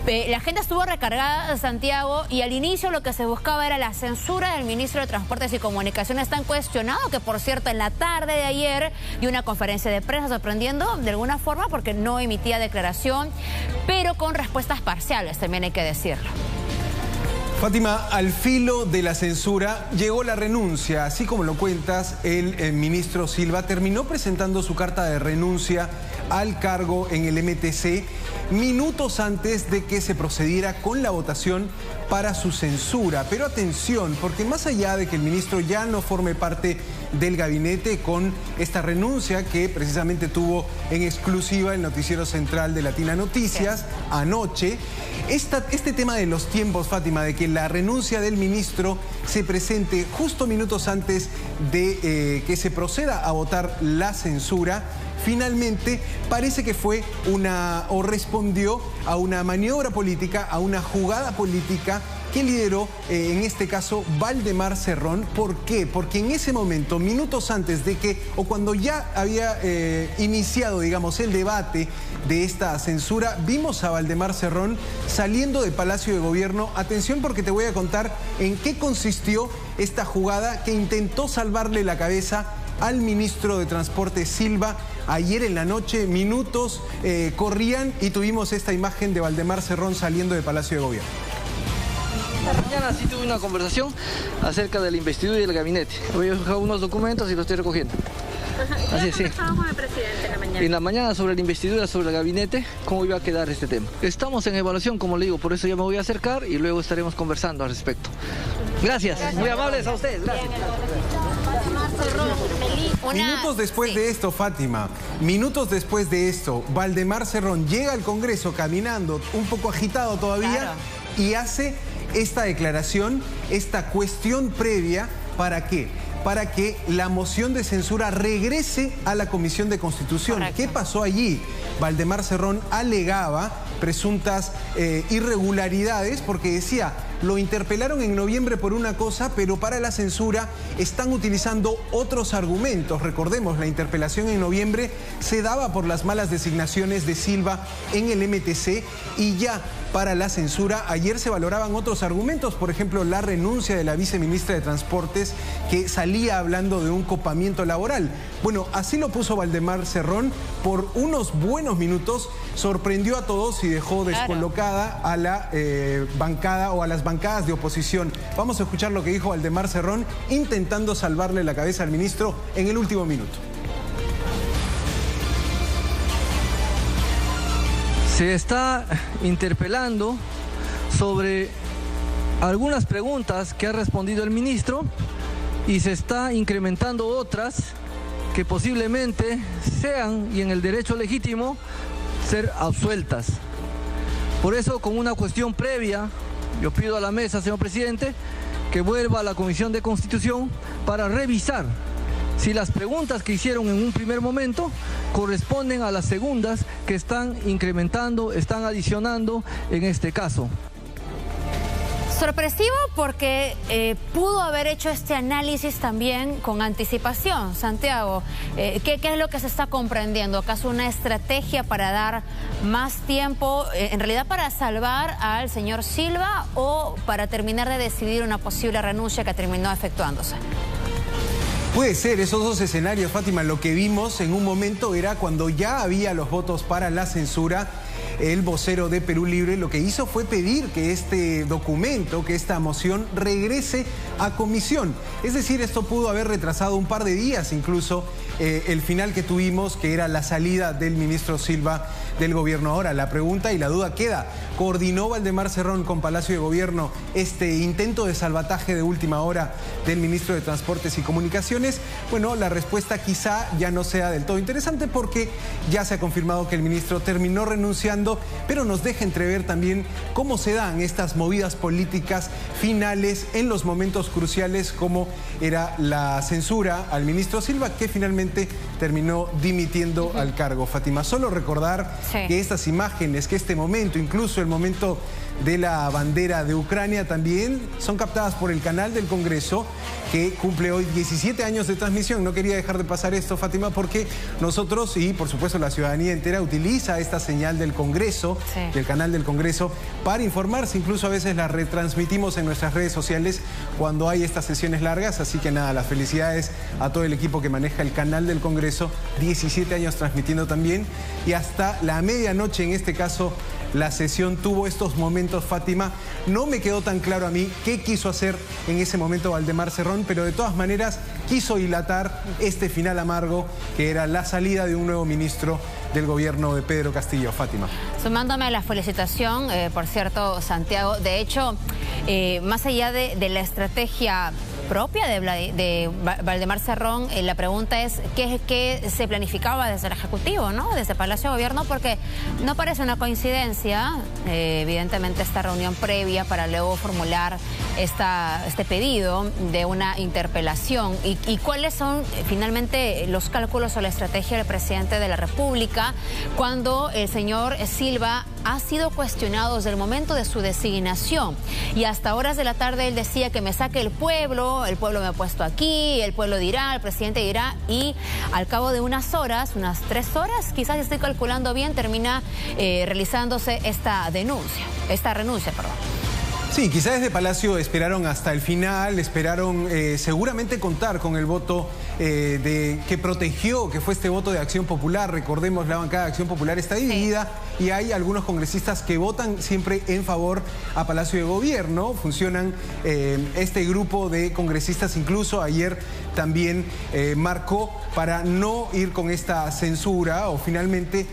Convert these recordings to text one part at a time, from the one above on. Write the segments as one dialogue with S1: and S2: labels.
S1: La agenda estuvo recargada, Santiago, y al inicio lo que se buscaba era la censura del ministro de Transportes y Comunicaciones, tan cuestionado que, por cierto, en la tarde de ayer dio una conferencia de prensa sorprendiendo de alguna forma porque no emitía declaración, pero con respuestas parciales, también hay que decirlo.
S2: Fátima, al filo de la censura llegó la renuncia. Así como lo cuentas, el ministro Silva terminó presentando su carta de renuncia al cargo en el MTC minutos antes de que se procediera con la votación para su censura. Pero atención, porque más allá de que el ministro ya no forme parte del gabinete con esta renuncia que precisamente tuvo en exclusiva el noticiero central de Latina Noticias anoche, este tema de los tiempos, Fátima, de que la renuncia del ministro se presente justo minutos antes de que se proceda a votar la censura, finalmente parece que fue o respondió a una maniobra política, a una jugada política que lideró, en este caso, Valdemar Cerrón. ¿Por qué? Porque en ese momento, minutos antes de que, o cuando ya había iniciado, digamos, el debate de esta censura, vimos a Valdemar Cerrón saliendo de Palacio de Gobierno. Atención, porque te voy a contar en qué consistió esta jugada que intentó salvarle la cabeza al ministro de Transporte Silva. Ayer en la noche, minutos corrían y tuvimos esta imagen de Valdemar Cerrón saliendo de Palacio de Gobierno.
S3: Mañana sí tuve una conversación acerca de la investidura y del gabinete. Voy a buscar unos documentos y los estoy recogiendo. Así es, sí.
S1: Con el presidente en la mañana.
S3: En la mañana sobre la investidura, sobre el gabinete, cómo iba a quedar este tema. Estamos en evaluación, como le digo, por eso ya me voy a acercar y luego estaremos conversando al respecto. Gracias, muy amables a ustedes. Gracias.
S2: Minutos después de esto, Fátima, minutos después de esto, Valdemar Cerrón llega al Congreso caminando, un poco agitado todavía, y hace esta declaración, esta cuestión previa. ¿Para qué? Para que la moción de censura regrese a la Comisión de Constitución. Correcto. ¿Qué pasó allí? Valdemar Cerrón alegaba presuntas irregularidades porque decía, lo interpelaron en noviembre por una cosa, pero para la censura están utilizando otros argumentos. Recordemos, la interpelación en noviembre se daba por las malas designaciones de Silva en el MTC y ya para la censura ayer se valoraban otros argumentos, por ejemplo, la renuncia de la viceministra de Transportes que salía hablando de un copamiento laboral. Bueno, así lo puso Valdemar Cerrón por unos buenos minutos, sorprendió a todos y dejó descolocada a la bancada o a las bancadas de oposición. Vamos a escuchar lo que dijo Valdemar Cerrón intentando salvarle la cabeza al ministro en el último minuto.
S3: Se está interpelando sobre algunas preguntas que ha respondido el ministro y se está incrementando otras que posiblemente sean, y en el derecho legítimo, ser absueltas. Por eso, con una cuestión previa, yo pido a la mesa, señor presidente, que vuelva a la Comisión de Constitución para revisar si las preguntas que hicieron en un primer momento corresponden a las segundas que están incrementando, están adicionando en este caso.
S1: Sorpresivo porque pudo haber hecho este análisis también con anticipación, Santiago. ¿Qué es lo que se está comprendiendo? ¿Acaso una estrategia para dar más tiempo, en realidad para salvar al señor Silva o para terminar de decidir una posible renuncia que terminó efectuándose?
S2: Puede ser esos dos escenarios, Fátima. Lo que vimos en un momento era cuando ya había los votos para la censura. El vocero de Perú Libre lo que hizo fue pedir que este documento, que esta moción regrese a comisión. Es decir, esto pudo haber retrasado un par de días incluso el final que tuvimos, que era la salida del ministro Silva del gobierno. Ahora, la pregunta y la duda queda: ¿coordinó Valdemar Cerrón con Palacio de Gobierno este intento de salvataje de última hora del ministro de Transportes y Comunicaciones? Bueno, la respuesta quizá ya no sea del todo interesante porque ya se ha confirmado que el ministro terminó renunciando, pero nos deja entrever también cómo se dan estas movidas políticas finales en los momentos cruciales, como era la censura al ministro Silva, que finalmente terminó dimitiendo al cargo. Fátima, solo recordar que estas imágenes, que este momento, incluso el momento de la bandera de Ucrania también son captadas por el canal del Congreso, que cumple hoy 17 años de transmisión. No quería dejar de pasar esto, Fátima, porque nosotros y por supuesto la ciudadanía entera utiliza esta señal del Congreso, del canal del Congreso, para informarse. Incluso a veces la retransmitimos en nuestras redes sociales cuando hay estas sesiones largas. Así que nada, las felicidades a todo el equipo que maneja el canal del Congreso. 17 años transmitiendo también, y hasta la medianoche en este caso la sesión tuvo estos momentos, Fátima. No me quedó tan claro a mí qué quiso hacer en ese momento Valdemar Cerrón, pero de todas maneras quiso dilatar este final amargo, que era la salida de un nuevo ministro del gobierno de Pedro Castillo. Fátima.
S1: Sumándome a la felicitación, por cierto, Santiago, de hecho, más allá de la estrategia propia de Valdemar Cerrón, la pregunta es ¿qué se planificaba desde el Ejecutivo, ¿no? Desde Palacio de Gobierno? Porque no parece una coincidencia, evidentemente, esta reunión previa para luego formular este pedido de una interpelación. ¿Y cuáles son finalmente los cálculos o la estrategia del presidente de la República cuando el señor Silva ha sido cuestionado desde el momento de su designación? Y hasta horas de la tarde él decía que me saque el pueblo me ha puesto aquí, el pueblo dirá, el presidente dirá, y al cabo de unas horas, unas 3 horas, quizás estoy calculando bien, termina realizándose esta renuncia, perdón.
S2: Sí, quizás desde Palacio esperaron hasta el final, esperaron seguramente contar con el voto que protegió, que fue este voto de Acción Popular. Recordemos, la bancada de Acción Popular está dividida, y hay algunos congresistas que votan siempre en favor a Palacio de Gobierno. Funcionan este grupo de congresistas, incluso ayer también marcó para no ir con esta censura, o finalmente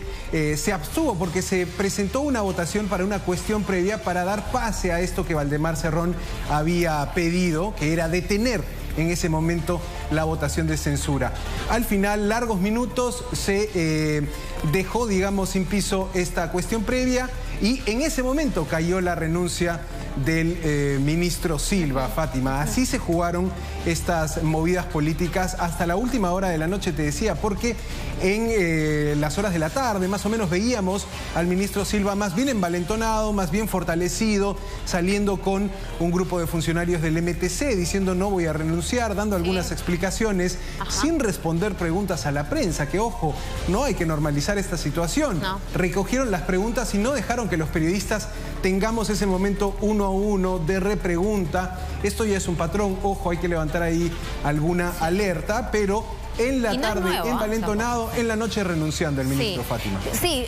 S2: se abstuvo porque se presentó una votación para una cuestión previa para dar pase a esto que Valdemar Cerrón había pedido, que era detener en ese momento la votación de censura. Al final, largos minutos, se dejó, digamos, sin piso esta cuestión previa, y en ese momento cayó la renuncia del ministro Silva. Fátima, así se jugaron estas movidas políticas hasta la última hora de la noche, te decía, porque en las horas de la tarde más o menos veíamos al ministro Silva más bien envalentonado, más bien fortalecido, saliendo con un grupo de funcionarios del MTC diciendo no voy a renunciar, dando algunas explicaciones, sin responder preguntas a la prensa, que ojo, no hay que normalizar esta situación. Recogieron las preguntas y no dejaron que los periodistas tengamos ese momento uno a uno de repregunta. Esto ya es un patrón, ojo, hay que levantar ahí alguna alerta, pero en la tarde envalentonado, en la noche renunciando el ministro. Fátima.
S1: Sí,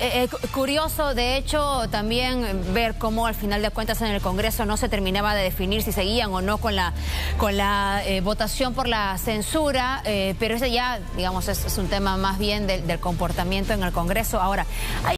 S1: curioso de hecho también ver cómo al final de cuentas en el Congreso no se terminaba de definir si seguían o no con la votación por la censura, pero ese ya, digamos, es un tema más bien del comportamiento en el Congreso. Ahora, hay